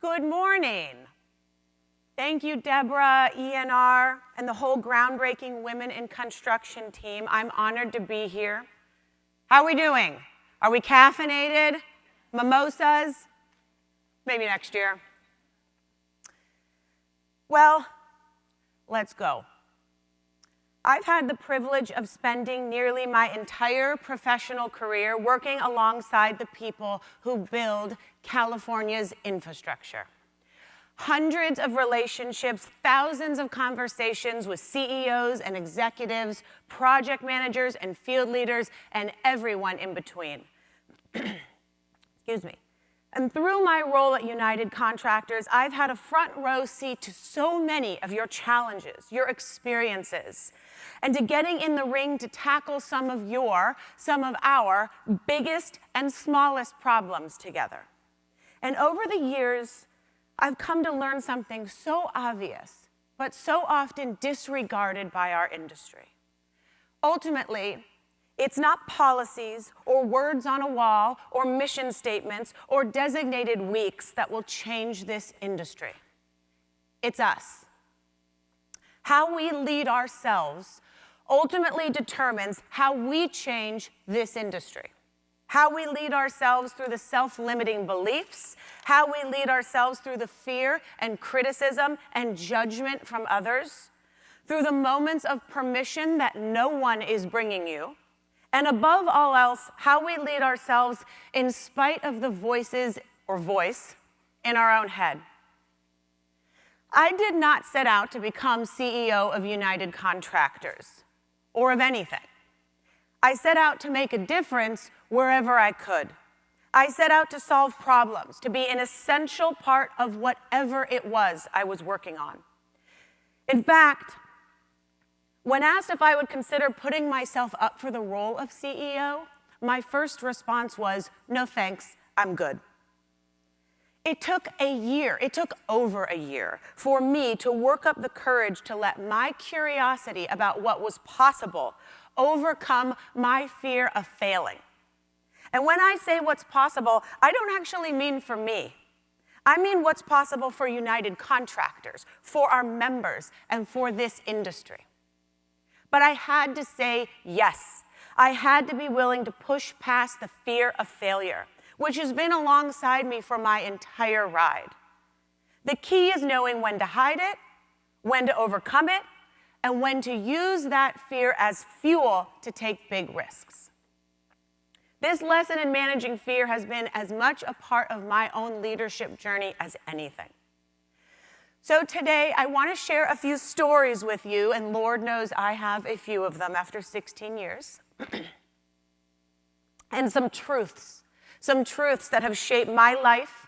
Good morning. Thank you, Deborah, ENR, and the whole groundbreaking Women in Construction team. I'm honored to be here. How are we doing? Are we caffeinated? Mimosas? Maybe next year. Well, let's go. I've had the privilege of spending nearly my entire professional career working alongside the people who build California's infrastructure. Hundreds of relationships, thousands of conversations with CEOs and executives, project managers and field leaders, and everyone in between. Excuse me. And through my role at United Contractors, I've had a front row seat to so many of your challenges, your experiences, and to getting in the ring to tackle some of our biggest and smallest problems together. And over the years, I've come to learn something so obvious, but so often disregarded by our industry. Ultimately, it's not policies or words on a wall or mission statements or designated weeks that will change this industry. It's us. How we lead ourselves ultimately determines how we change this industry. How we lead ourselves through the self-limiting beliefs, how we lead ourselves through the fear and criticism and judgment from others, through the moments of permission that no one is bringing you, and above all else, how we lead ourselves in spite of the voice in our own head. I did not set out to become CEO of United Contractors or of anything. I set out to make a difference wherever I could. I set out to solve problems, to be an essential part of whatever it was I was working on. In fact, when asked if I would consider putting myself up for the role of CEO, my first response was, no thanks, I'm good. It took over a year for me to work up the courage to let my curiosity about what was possible overcome my fear of failing. And when I say what's possible, I don't actually mean for me. I mean what's possible for United Contractors, for our members, and for this industry. But I had to say yes. I had to be willing to push past the fear of failure, which has been alongside me for my entire ride. The key is knowing when to hide it, when to overcome it, and when to use that fear as fuel to take big risks. This lesson in managing fear has been as much a part of my own leadership journey as anything. So today, I want to share a few stories with you, and Lord knows I have a few of them after 16 years, and some truths that have shaped my life,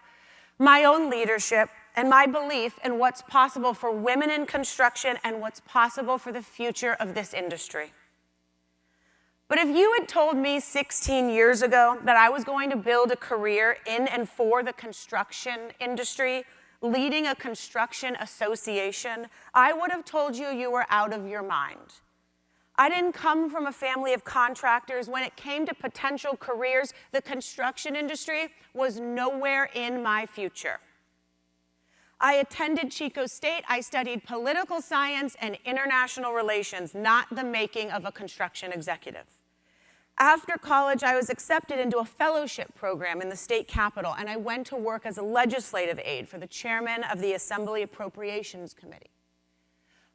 my own leadership, and my belief in what's possible for women in construction and what's possible for the future of this industry. But if you had told me 16 years ago that I was going to build a career in and for the construction industry, leading a construction association, I would have told you you were out of your mind. I didn't come from a family of contractors. When it came to potential careers, the construction industry was nowhere in my future. I attended Chico State. I studied political science and international relations, not the making of a construction executive. After college, I was accepted into a fellowship program in the state capitol, and I went to work as a legislative aide for the chairman of the Assembly Appropriations Committee.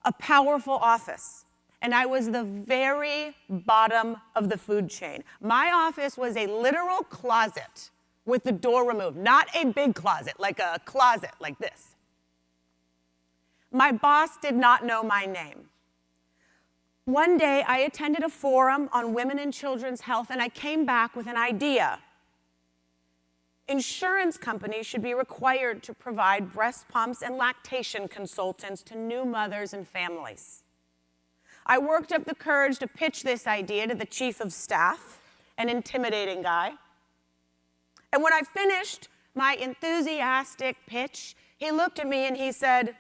A powerful office, and I was the very bottom of the food chain. My office was a literal closet with the door removed, not a big closet, like a closet like this. My boss did not know my name. One day, I attended a forum on women and children's health, and I came back with an idea. Insurance companies should be required to provide breast pumps and lactation consultants to new mothers and families. I worked up the courage to pitch this idea to the chief of staff, an intimidating guy. And when I finished my enthusiastic pitch, he looked at me and he said,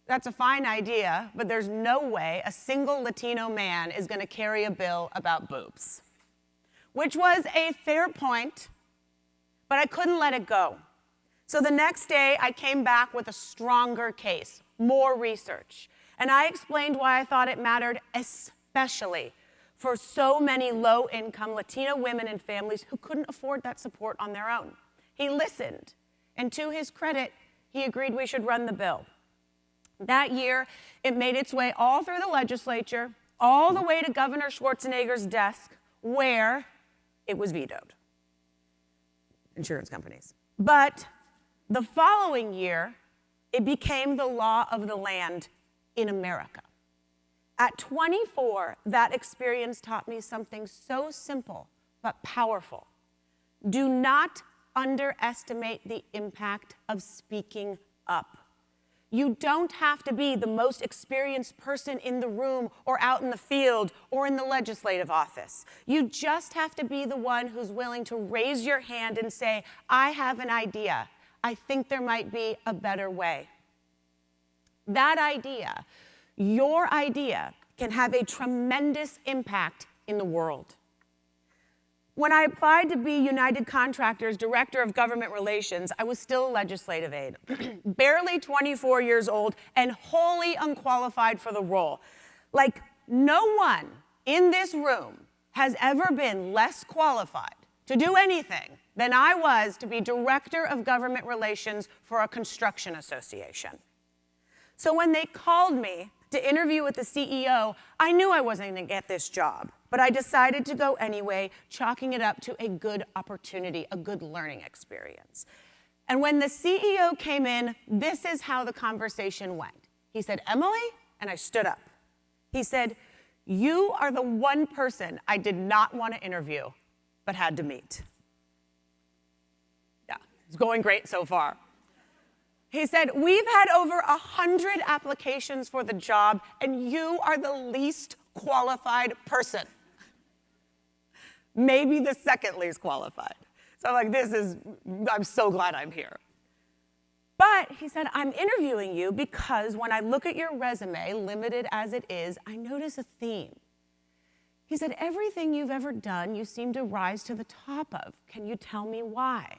"That's a fine idea, but there's no way a single Latino man is going to carry a bill about boobs." Which was a fair point, but I couldn't let it go. So the next day, I came back with a stronger case, more research, and I explained why I thought it mattered, especially for so many low-income Latino women and families who couldn't afford that support on their own. He listened, and to his credit, he agreed we should run the bill. That year, it made its way all through the legislature, all the way to Governor Schwarzenegger's desk, where it was vetoed. Insurance companies. But the following year, it became the law of the land in America. At 24, that experience taught me something so simple but powerful. Do not underestimate the impact of speaking up. You don't have to be the most experienced person in the room or out in the field or in the legislative office. You just have to be the one who's willing to raise your hand and say, I have an idea. I think there might be a better way. That idea, your idea, can have a tremendous impact in the world. When I applied to be United Contractors' Director of Government Relations, I was still a legislative aide, barely 24 years old and wholly unqualified for the role. Like, no one in this room has ever been less qualified to do anything than I was to be Director of Government Relations for a construction association. So when they called me to interview with the CEO, I knew I wasn't going to get this job, but I decided to go anyway, chalking it up to a good opportunity, a good learning experience. And when the CEO came in, this is how the conversation went. He said, Emily, and I stood up. He said, you are the one person I did not want to interview, but had to meet. Yeah, it's going great so far. He said, we've had over 100 applications for the job, and you are the least qualified person. Maybe the second least qualified. So I'm like, I'm so glad I'm here. But he said, I'm interviewing you because when I look at your resume, limited as it is, I notice a theme. He said, everything you've ever done, you seem to rise to the top of. Can you tell me why?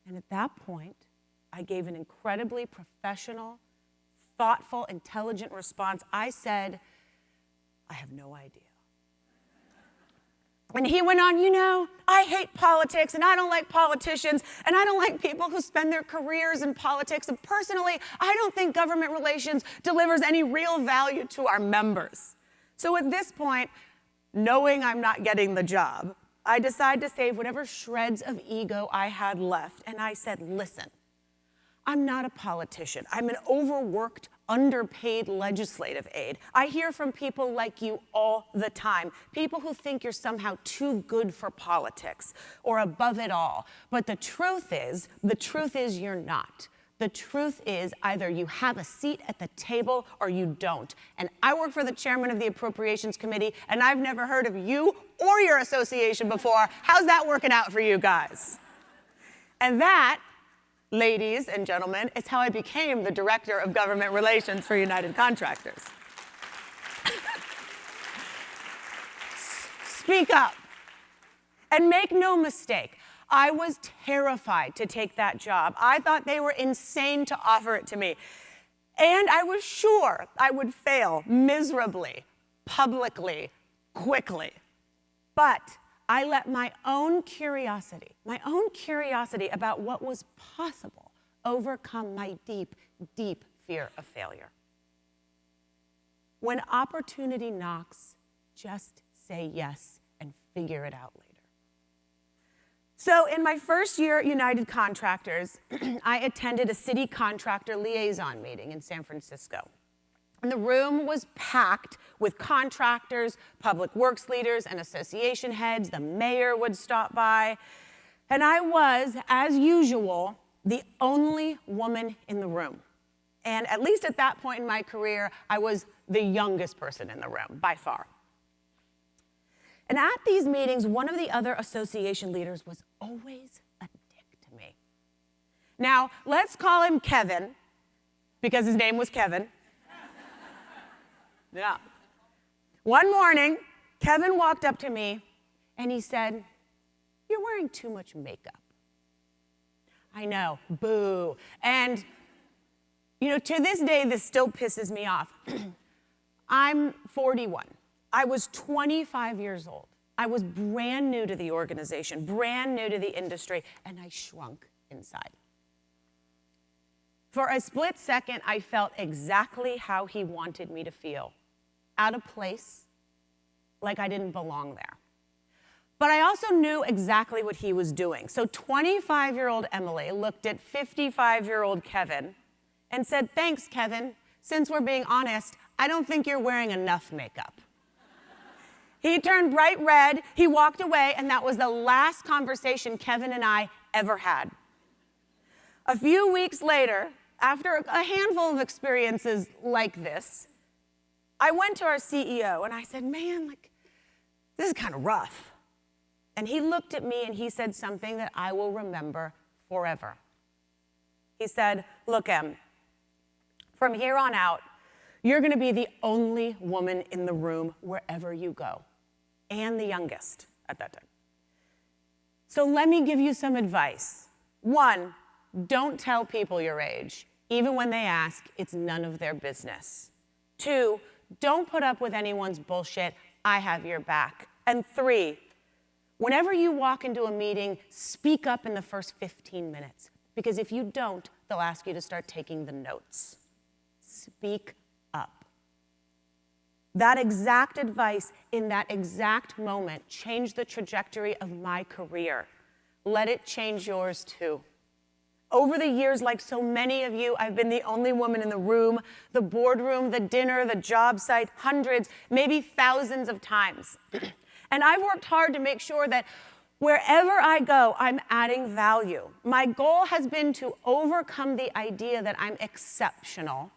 And at that point, I gave an incredibly professional, thoughtful, intelligent response. I said, I have no idea. And he went on, you know, I hate politics, and I don't like politicians, and I don't like people who spend their careers in politics, and personally, I don't think government relations delivers any real value to our members. So at this point, knowing I'm not getting the job, I decided to save whatever shreds of ego I had left, and I said, listen, I'm not a politician. I'm an overworked, underpaid legislative aide. I hear from people like you all the time, people who think you're somehow too good for politics or above it all. But the truth is you're not. The truth is either you have a seat at the table or you don't. And I work for the chairman of the Appropriations Committee, and I've never heard of you or your association before. How's that working out for you guys? And that, ladies and gentlemen, is how I became the Director of Government Relations for United Contractors. Speak up. And make no mistake, I was terrified to take that job. I thought they were insane to offer it to me. And I was sure I would fail miserably, publicly, quickly. But I let my own curiosity about what was possible overcome my deep, deep fear of failure. When opportunity knocks, just say yes and figure it out later. So in my first year at United Contractors, I attended a city contractor liaison meeting in San Francisco. And the room was packed with contractors, public works leaders, and association heads. The mayor would stop by. And I was, as usual, the only woman in the room. And at least at that point in my career, I was the youngest person in the room, by far. And at these meetings, one of the other association leaders was always a dick to me. Now, let's call him Kevin, because his name was Kevin. Yeah. One morning, Kevin walked up to me and he said, "You're wearing too much makeup." I know, boo. And, to this day, this still pisses me off. I'm 41. I was 25 years old. I was brand new to the organization, brand new to the industry, and I shrunk inside. For a split second, I felt exactly how he wanted me to feel. Out of place, like I didn't belong there. But I also knew exactly what he was doing. So 25-year-old Emily looked at 55-year-old Kevin and said, "Thanks, Kevin. Since we're being honest, I don't think you're wearing enough makeup." He turned bright red, he walked away, and that was the last conversation Kevin and I ever had. A few weeks later, after a handful of experiences like this, I went to our CEO and I said, "Man, this is kind of rough." And he looked at me and he said something that I will remember forever. He said, "Look, Em, from here on out, you're going to be the only woman in the room wherever you go, and the youngest at that time. So let me give you some advice. One, don't tell people your age. Even when they ask, it's none of their business. Two, don't put up with anyone's bullshit. I have your back. And three, whenever you walk into a meeting, speak up in the first 15 minutes. Because if you don't, they'll ask you to start taking the notes. Speak up." That exact advice in that exact moment changed the trajectory of my career. Let it change yours too. Over the years, like so many of you, I've been the only woman in the room, the boardroom, the dinner, the job site, hundreds, maybe thousands of times. And I've worked hard to make sure that wherever I go, I'm adding value. My goal has been to overcome the idea that I'm exceptional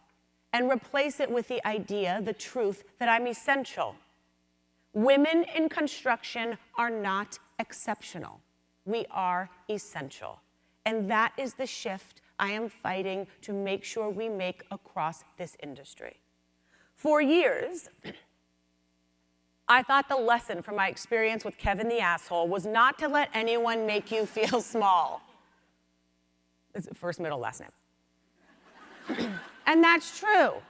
and replace it with the idea, the truth, that I'm essential. Women in construction are not exceptional. We are essential. And that is the shift I am fighting to make sure we make across this industry. For years, I thought the lesson from my experience with Kevin the asshole was not to let anyone make you feel small. It's first, middle, last name. And that's true.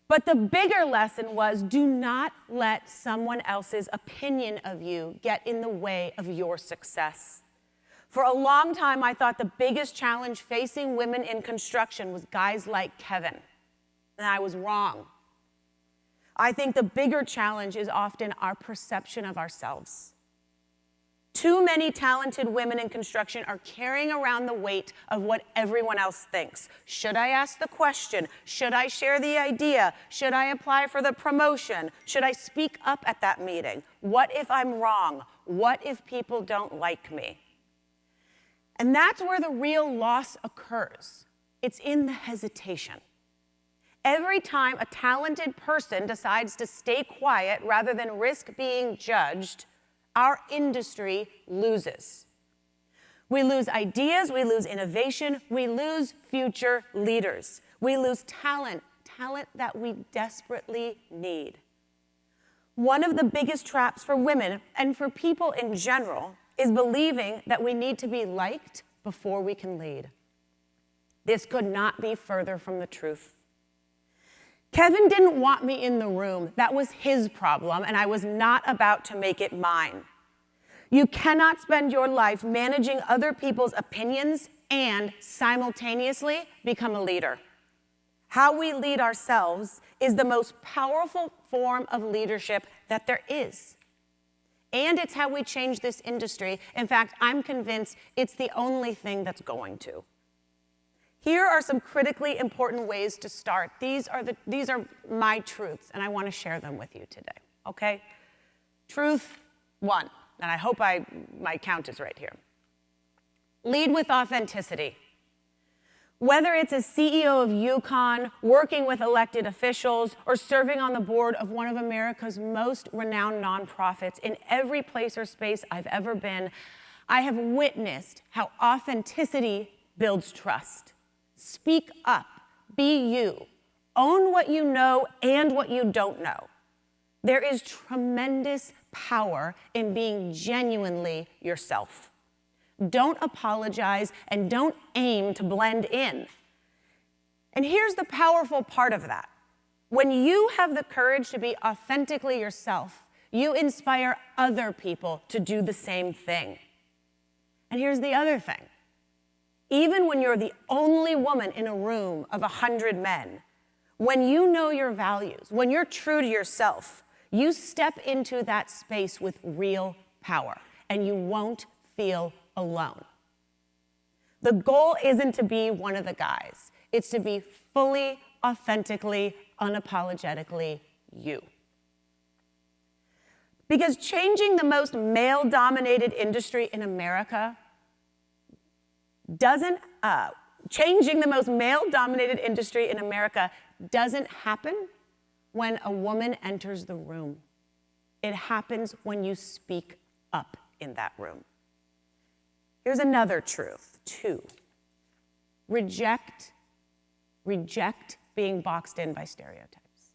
But the bigger lesson was, do not let someone else's opinion of you get in the way of your success. For a long time, I thought the biggest challenge facing women in construction was guys like Kevin. And I was wrong. I think the bigger challenge is often our perception of ourselves. Too many talented women in construction are carrying around the weight of what everyone else thinks. Should I ask the question? Should I share the idea? Should I apply for the promotion? Should I speak up at that meeting? What if I'm wrong? What if people don't like me? And that's where the real loss occurs. It's in the hesitation. Every time a talented person decides to stay quiet rather than risk being judged, our industry loses. We lose ideas, we lose innovation, we lose future leaders. We lose talent that we desperately need. One of the biggest traps for women and for people in general is believing that we need to be liked before we can lead. This could not be further from the truth. Kevin didn't want me in the room. That was his problem, and I was not about to make it mine. You cannot spend your life managing other people's opinions and simultaneously become a leader. How we lead ourselves is the most powerful form of leadership that there is. And it's how we change this industry. In fact, I'm convinced it's the only thing that's going to. Here are some critically important ways to start. These are my truths, and I want to share them with you today, okay? Truth 1, and I hope my count is right here. Lead with authenticity. Whether it's a CEO of UCON, working with elected officials, or serving on the board of one of America's most renowned nonprofits, in every place or space I've ever been, I have witnessed how authenticity builds trust. Speak up, be you. Own what you know and what you don't know. There is tremendous power in being genuinely yourself. Don't apologize, and don't aim to blend in. And here's the powerful part of that. When you have the courage to be authentically yourself, you inspire other people to do the same thing. And here's the other thing. Even when you're the only woman in a room of 100 men, when you know your values, when you're true to yourself, you step into that space with real power, and you won't feel alone. The goal isn't to be one of the guys. It's to be fully, authentically, unapologetically you. Because changing the most male-dominated industry in America doesn't happen when a woman enters the room. It happens when you speak up in that room. Here's another truth, too. Reject being boxed in by stereotypes.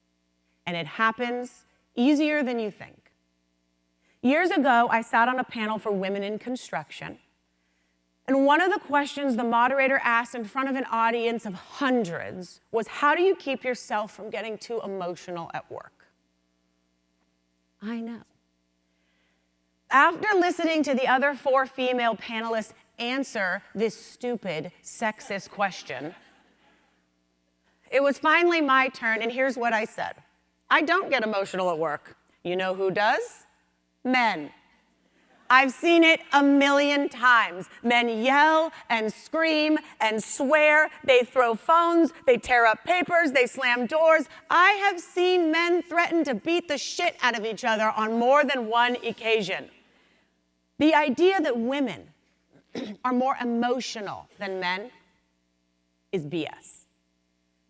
And it happens easier than you think. Years ago, I sat on a panel for women in construction. And one of the questions the moderator asked in front of an audience of hundreds was, how do you keep yourself from getting too emotional at work? I know. After listening to the other 4 female panelists answer this stupid, sexist question, it was finally my turn, and here's what I said. I don't get emotional at work. You know who does? Men. I've seen it a million times. Men yell and scream and swear. They throw phones. They tear up papers. They slam doors. I have seen men threaten to beat the shit out of each other on more than one occasion. The idea that women are more emotional than men is BS.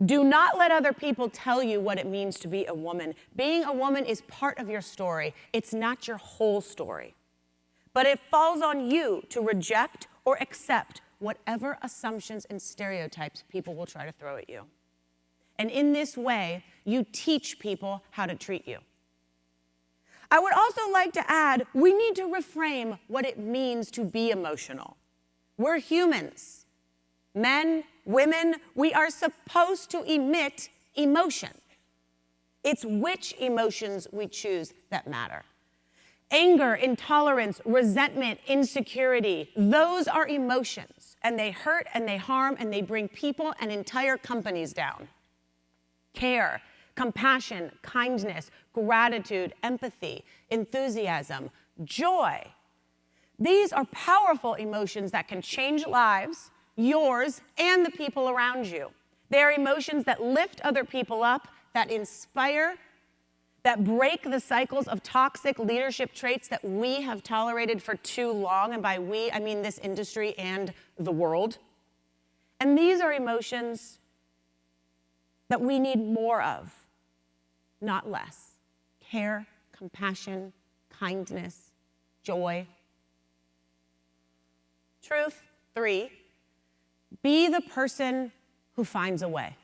Do not let other people tell you what it means to be a woman. Being a woman is part of your story. It's not your whole story. But it falls on you to reject or accept whatever assumptions and stereotypes people will try to throw at you. And in this way, you teach people how to treat you. I would also like to add, we need to reframe what it means to be emotional. We're humans. Men, women, we are supposed to emit emotion. It's which emotions we choose that matter. Anger, intolerance, resentment, insecurity, those are emotions, and they hurt and they harm and they bring people and entire companies down. Care, compassion, kindness, gratitude, empathy, enthusiasm, joy. These are powerful emotions that can change lives, yours and the people around you. They are emotions that lift other people up, that inspire, that break the cycles of toxic leadership traits that we have tolerated for too long, and by we, I mean this industry and the world. And these are emotions that we need more of, not less. Care, compassion, kindness, joy. Truth 3, be the person who finds a way.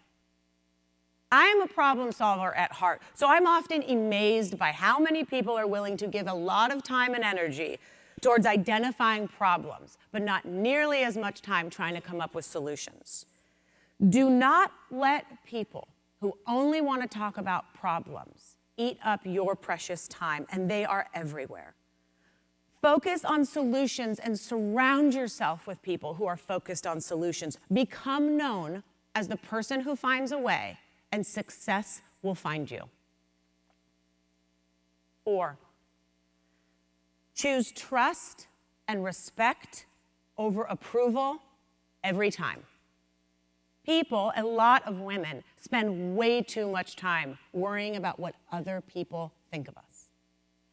I am a problem solver at heart, so I'm often amazed by how many people are willing to give a lot of time and energy towards identifying problems, but not nearly as much time trying to come up with solutions. Do not let people who only want to talk about problems eat up your precious time, and they are everywhere. Focus on solutions and surround yourself with people who are focused on solutions. Become known as the person who finds a way, and success will find you. 4, choose trust and respect over approval every time. People, a lot of women, spend way too much time worrying about what other people think of us.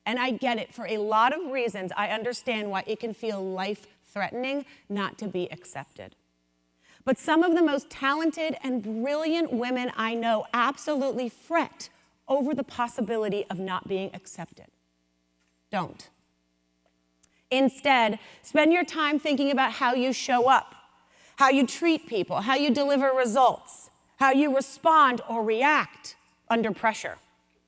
And I get it. For a lot of reasons, I understand why it can feel life-threatening not to be accepted. But some of the most talented and brilliant women I know absolutely fret over the possibility of not being accepted. Don't. Instead, spend your time thinking about how you show up, how you treat people, how you deliver results, how you respond or react under pressure.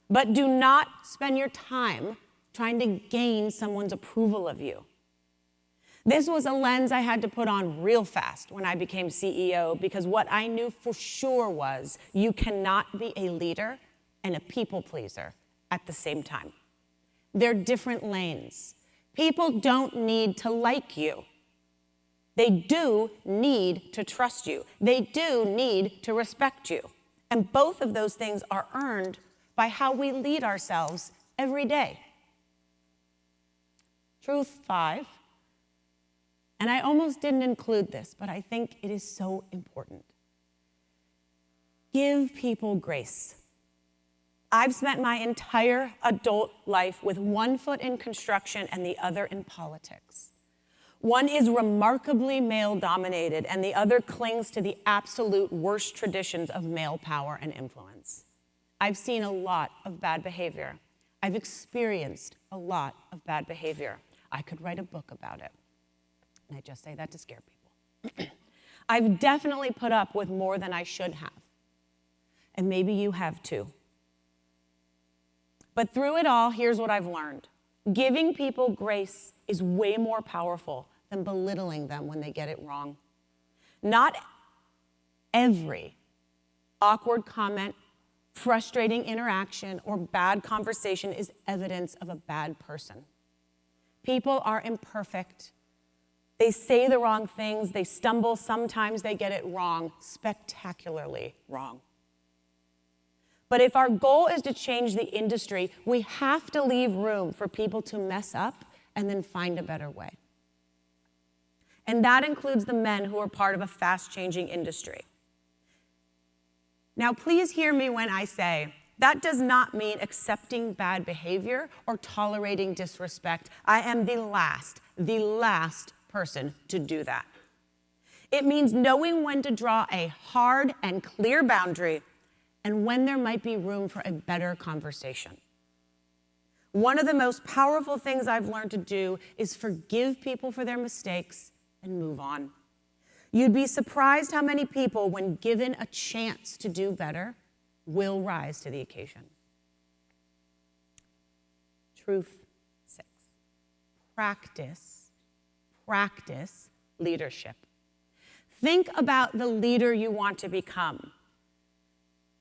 But do not spend your time trying to gain someone's approval of you. This was a lens I had to put on real fast when I became CEO, because what I knew for sure was you cannot be a leader and a people pleaser at the same time. They're different lanes. People don't need to like you. They do need to trust you. They do need to respect you. And both of those things are earned by how we lead ourselves every day. Truth 5, and I almost didn't include this, but I think it is so important. Give people grace. I've spent my entire adult life with one foot in construction and the other in politics. One is remarkably male-dominated, and the other clings to the absolute worst traditions of male power and influence. I've seen a lot of bad behavior. I've experienced a lot of bad behavior. I could write a book about it. And I just say that to scare people. I've definitely put up with more than I should have. And maybe you have too. But through it all, here's what I've learned. Giving people grace is way more powerful than belittling them when they get it wrong. Not every awkward comment, frustrating interaction, or bad conversation is evidence of a bad person. People are imperfect. They say the wrong things, they stumble, sometimes they get it wrong, spectacularly wrong. But if our goal is to change the industry, we have to leave room for people to mess up and then find a better way. And that includes the men who are part of a fast-changing industry. Now, please hear me when I say, that does not mean accepting bad behavior or tolerating disrespect. I am the last person to do that. It means knowing when to draw a hard and clear boundary and when there might be room for a better conversation. One of the most powerful things I've learned to do is forgive people for their mistakes and move on. You'd be surprised how many people, when given a chance to do better, will rise to the occasion. Truth 6. Practice leadership. Think about the leader you want to become.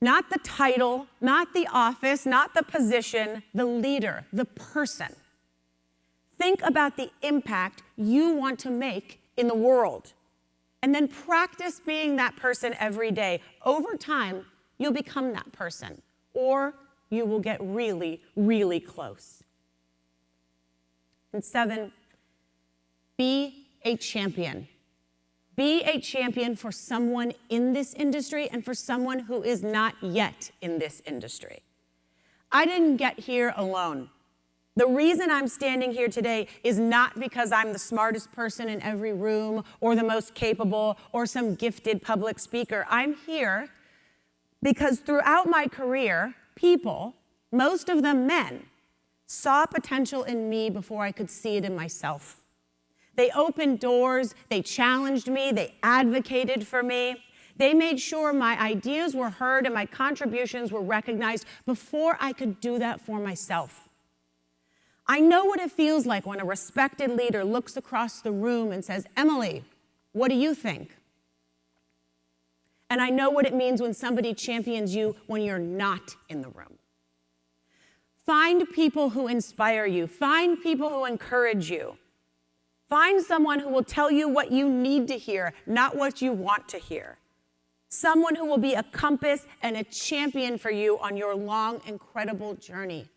Not the title, not the office, not the position, the leader, the person. Think about the impact you want to make in the world. And then practice being that person every day. Over time, you'll become that person, or you will get really, really close. And 7, be a champion. Be a champion for someone in this industry and for someone who is not yet in this industry. I didn't get here alone. The reason I'm standing here today is not because I'm the smartest person in every room or the most capable or some gifted public speaker. I'm here because throughout my career, people, most of them men, saw potential in me before I could see it in myself. They opened doors, they challenged me, they advocated for me. They made sure my ideas were heard and my contributions were recognized before I could do that for myself. I know what it feels like when a respected leader looks across the room and says, "Emily, what do you think?" And I know what it means when somebody champions you when you're not in the room. Find people who inspire you. Find people who encourage you. Find someone who will tell you what you need to hear, not what you want to hear. Someone who will be a compass and a champion for you on your long, incredible journey.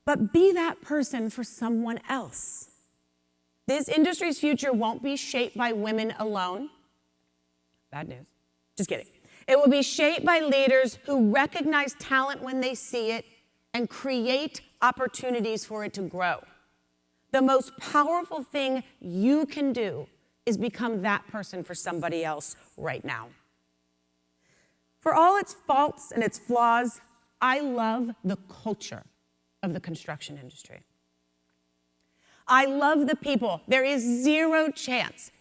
But be that person for someone else. This industry's future won't be shaped by women alone. Bad news. Just kidding. It will be shaped by leaders who recognize talent when they see it and create opportunities for it to grow. The most powerful thing you can do is become that person for somebody else right now. For all its faults and its flaws, I love the culture of the construction industry. I love the people. There is zero chance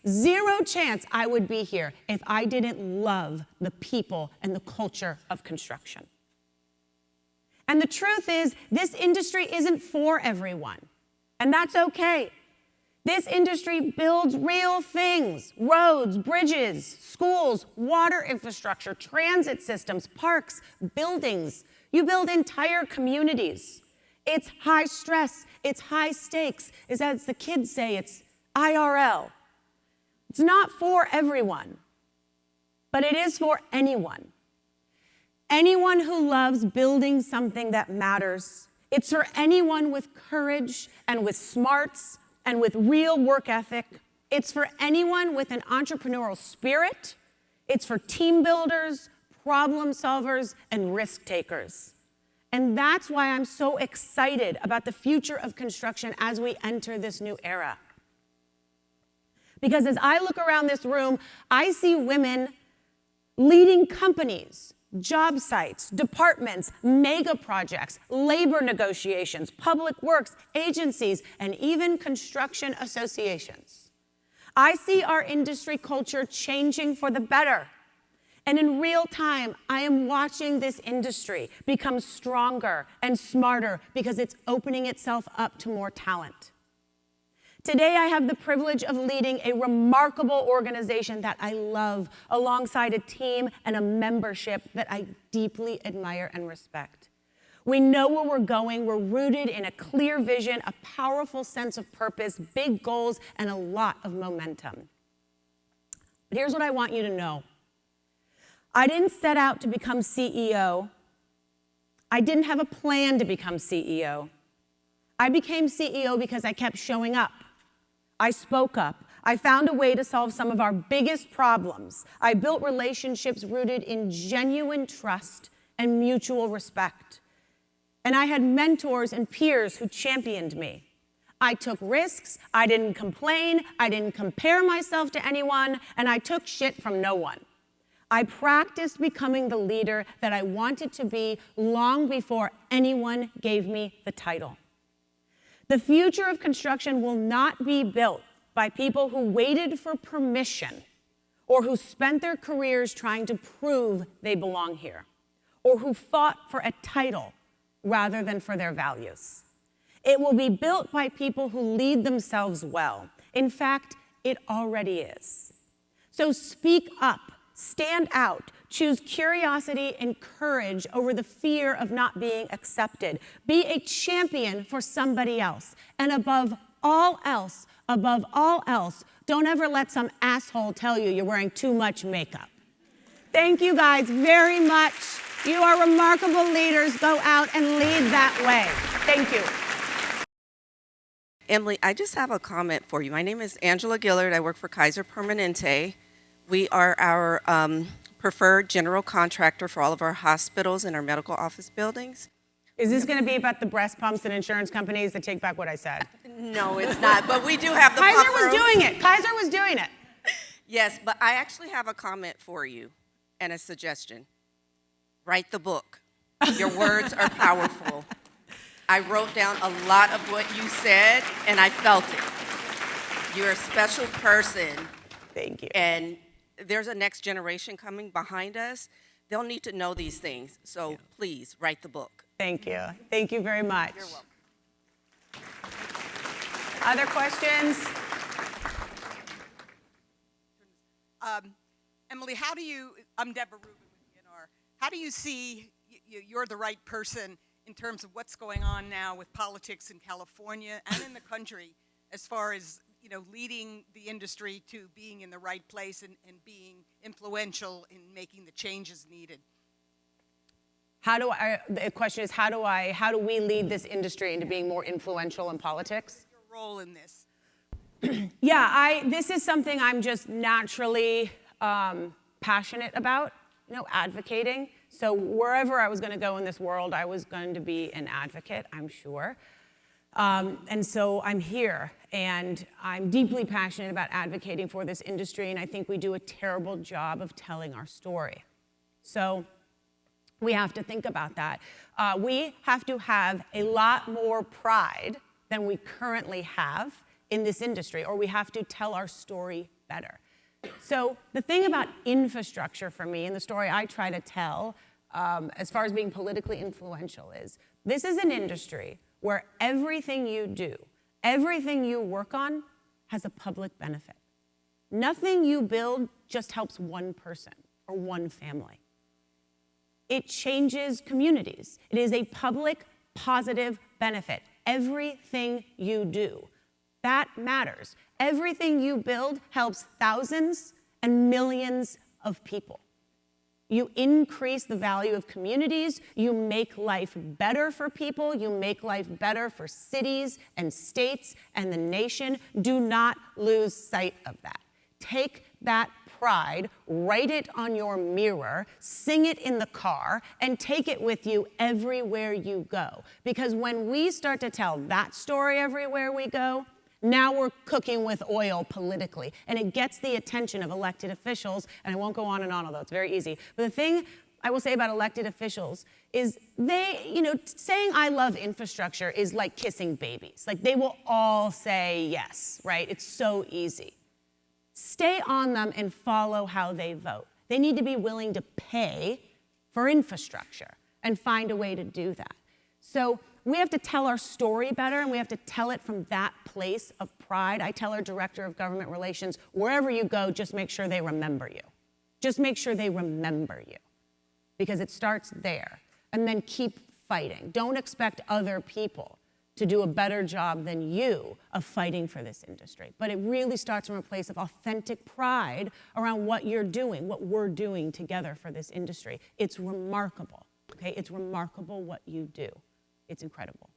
I would be here if I didn't love the people and the culture of construction. And the truth is, this industry isn't for everyone, and that's okay. This industry builds real things: roads, bridges, schools, water infrastructure, transit systems, parks, buildings. You build entire communities. It's high stress, it's high stakes. It's, as the kids say, it's IRL. It's not for everyone, but it is for anyone. Anyone who loves building something that matters. It's for anyone with courage and with smarts and with real work ethic. It's for anyone with an entrepreneurial spirit. It's for team builders, problem solvers, and risk takers. And that's why I'm so excited about the future of construction as we enter this new era. Because as I look around this room, I see women leading companies, job sites, departments, mega projects, labor negotiations, public works, agencies, and even construction associations. I see our industry culture changing for the better. And in real time, I am watching this industry become stronger and smarter because it's opening itself up to more talent. Today, I have the privilege of leading a remarkable organization that I love, alongside a team and a membership that I deeply admire and respect. We know where we're going. We're rooted in a clear vision, a powerful sense of purpose, big goals, and a lot of momentum. But here's what I want you to know. I didn't set out to become CEO. I didn't have a plan to become CEO. I became CEO because I kept showing up. I spoke up. I found a way to solve some of our biggest problems. I built relationships rooted in genuine trust and mutual respect. And I had mentors and peers who championed me. I took risks. I didn't complain. I didn't compare myself to anyone. And I took shit from no one. I practiced becoming the leader that I wanted to be long before anyone gave me the title. The future of construction will not be built by people who waited for permission or who spent their careers trying to prove they belong here or who fought for a title rather than for their values. It will be built by people who lead themselves well. In fact, it already is. So speak up. Stand out. Choose curiosity and courage over the fear of not being accepted. Be a champion for somebody else. And above all else, don't ever let some asshole tell you you're wearing too much makeup. Thank you guys very much. You are remarkable leaders. Go out and lead that way. Thank you. Emily, I just have a comment for you. My name is Angela Gillard. I work for Kaiser Permanente. We are our preferred general contractor for all of our hospitals and our medical office buildings. Is this going to be about the breast pumps and insurance companies that take back what I said? No, it's not, but we do have the Kaiser pump was rooms. doing it. Kaiser was doing it. Yes, but I actually have a comment for you and a suggestion. Write the book. Your words are powerful. I wrote down a lot of what you said, and I felt it. You're a special person. Thank you. And there's a next generation coming behind us. They'll need to know these things. So please write the book. Thank you. Thank you very much. You're welcome. Other questions? Emily, I'm Deborah Rubin with ENR. How do you see you're the right person in terms of what's going on now with politics in California and in the country as far as leading the industry to being in the right place and being influential in making the changes needed? The question is, how do we lead this industry into being more influential in politics? Your role in this? Yeah, this is something I'm just naturally passionate about, advocating. So wherever I was going to go in this world, I was going to be an advocate, I'm sure. And so I'm here, and I'm deeply passionate about advocating for this industry, and I think we do a terrible job of telling our story. So we have to think about that. We have to have a lot more pride than we currently have in this industry, or we have to tell our story better. So the thing about infrastructure for me, and the story I try to tell as far as being politically influential, is this is an industry where everything you do, everything you work on, has a public benefit. Nothing you build just helps one person or one family. It changes communities. It is a public, positive benefit. Everything you do, that matters. Everything you build helps thousands and millions of people. You increase the value of communities, you make life better for people, you make life better for cities and states and the nation. Do not lose sight of that. Take that pride, write it on your mirror, sing it in the car, and take it with you everywhere you go. Because when we start to tell that story everywhere we go, now we're cooking with oil politically, and it gets the attention of elected officials, and I won't go on and on, although it's very easy. But the thing I will say about elected officials is they, saying I love infrastructure is like kissing babies. Like they will all say yes, right? It's so easy. Stay on them and follow how they vote. They need to be willing to pay for infrastructure and find a way to do that. So we have to tell our story better, and we have to tell it from that place of pride. I tell our director of government relations, wherever you go, just make sure they remember you. Just make sure they remember you, because it starts there. And then keep fighting. Don't expect other people to do a better job than you of fighting for this industry. But it really starts from a place of authentic pride around what you're doing, what we're doing together for this industry. It's remarkable, okay? It's remarkable what you do. It's incredible.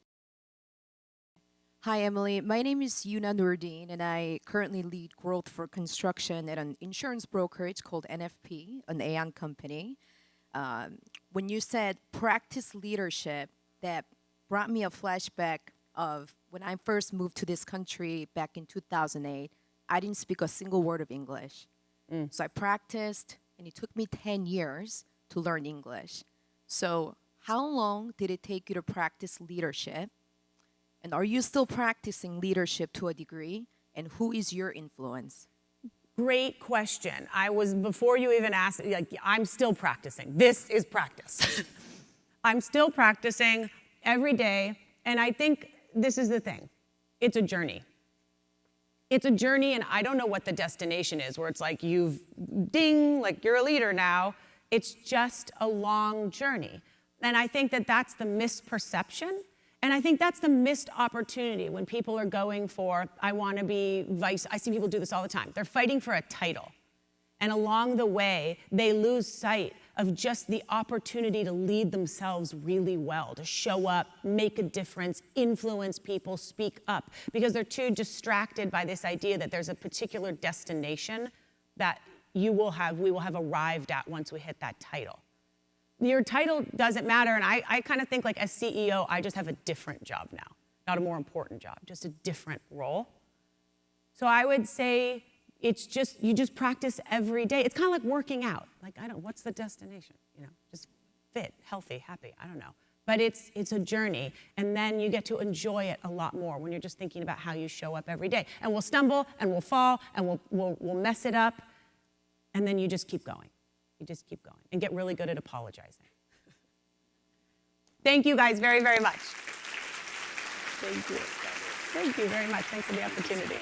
Hi, Emily. My name is Yuna Nurdin, and I currently lead growth for construction at an insurance brokerage called NFP, an Aon company. When you said practice leadership, that brought me a flashback of when I first moved to this country back in 2008. I didn't speak a single word of English. So I practiced, and it took me 10 years to learn English. So how long did it take you to practice leadership? And are you still practicing leadership to a degree? And who is your influence? Great question. Before you even asked, I'm still practicing. This is practice. I'm still practicing every day, and I think this is the thing. It's a journey. It's a journey, and I don't know what the destination is, where it's like you've ding, like you're a leader now. It's just a long journey. And I think that that's the misperception, and I think that's the missed opportunity when people are going for, I want to be vice. I see people do this all the time. They're fighting for a title. And along the way, they lose sight of just the opportunity to lead themselves really well, to show up, make a difference, influence people, speak up, because they're too distracted by this idea that there's a particular destination that we will have arrived at once we hit that title. Your title doesn't matter, and I kind of think like as CEO, I just have a different job now, not a more important job, just a different role. So I would say it's just, you just practice every day. It's kind of like working out. Like, what's the destination? Just fit, healthy, happy, I don't know. But it's a journey, and then you get to enjoy it a lot more when you're just thinking about how you show up every day. And we'll stumble, and we'll fall, and we'll mess it up, and then you just keep going. You just keep going and get really good at apologizing. Thank you guys very, very much. Thank you. Thank you very much. Thanks for the opportunity.